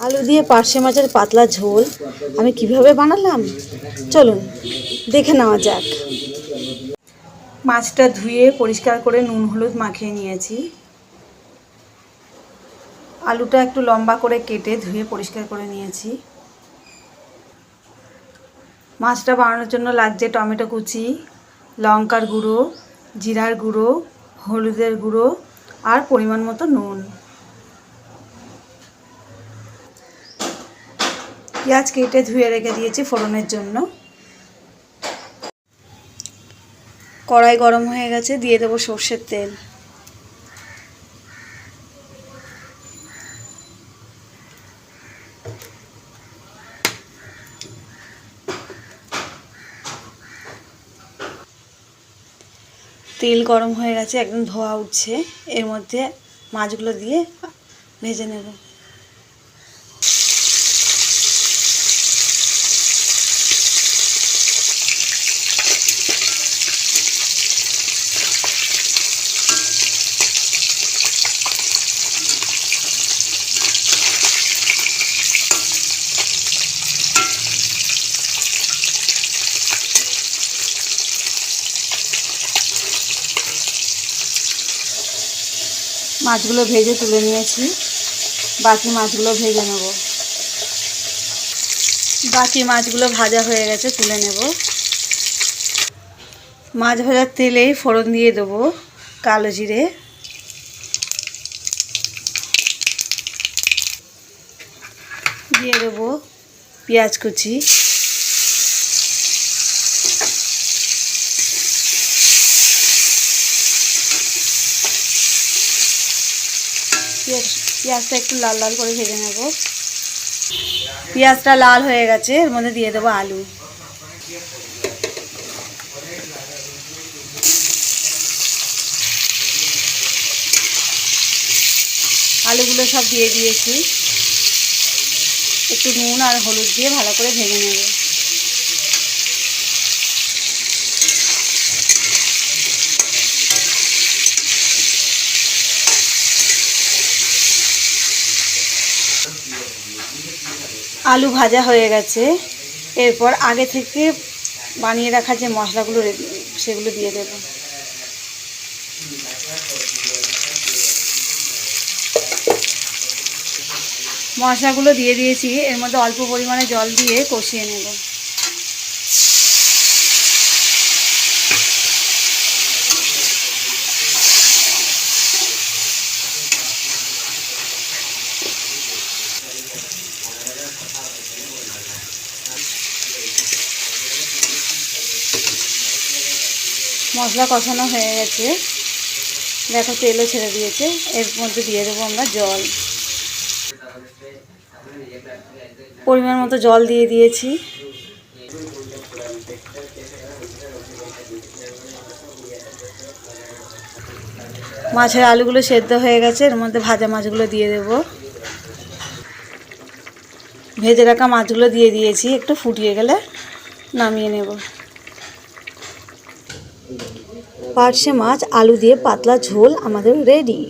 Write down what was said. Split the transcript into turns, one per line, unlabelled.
আলু দিয়ে পার্শে মাছের পাতলা ঝোল আমি কিভাবে বানালাম চলুন দেখে নেওয়া যাক। মাছটা ধুয়ে পরিষ্কার করে নুন হলুদ মাখিয়ে নিয়েছি। আলুটা একটু লম্বা করে কেটে ধুয়ে পরিষ্কার করে নিয়েছি। মাছটা বানানোর জন্য লাগছে টমেটো কুচি, লঙ্কার গুঁড়ো, জিরার গুঁড়ো, হলুদের গুঁড়ো আর পরিমাণ মতো নুন। পেঁয়াজ কেটে ধুয়ে রেখে দিয়েছি ফোড়নের জন্য। কড়াই গরম হয়ে গেছে, দিয়ে দেবো সর্ষের তেল। তেল গরম হয়ে গেছে, একদম ধোয়া উঠছে। এর মধ্যে মাছগুলো দিয়ে ভেজে নেব। মাছগুলো ভেজে তুলে নিয়েছি, বাকি মাছগুলো ভেজে নেব। বাকি মাছগুলো ভাজা হয়ে গেছে, তুলে নেব। মাছ ভাজার তেলেই ফোড়ন দিয়ে দেবো কালো জিরে, দিয়ে দেবো পেঁয়াজ কুচি, পেঁয়াজটা একটু লাল লাল করে ভেজে নেব। পেঁয়াজটা লাল হয়ে গেছে, এর মধ্যে দিয়ে দেবো আলু। আলুগুলো সব দিয়ে দিয়েছি, একটু নুন আর হলুদ দিয়ে ভালো করে ভেজে নেব। আলু ভাজা হয়ে গেছে, এরপর আগে থেকে বানিয়ে রাখা যে মশলাগুলো সেগুলো দিয়ে দেব। মশলাগুলো দিয়ে দিয়েছি, এর মধ্যে অল্প পরিমাণে জল দিয়ে কষিয়ে নেব। মশলা কষানো হয়ে গেছে, দেখো তেলও ছেড়ে দিয়েছে। এর মধ্যে দিয়ে দেবো আমরা জল, পরিমাণ মতো জল দিয়ে দিয়েছি। মাছের আলুগুলো সেদ্ধ হয়ে গেছে, এর মধ্যে ভাজা মাছগুলো দিয়ে দেব। ভেজে রাখা মাছগুলো দিয়ে দিয়েছি, একটু ফুটিয়ে গেলে নামিয়ে নেব। পার্শে মাছ আলু দিয়ে পাতলা ঝোল আমাদের রেডি।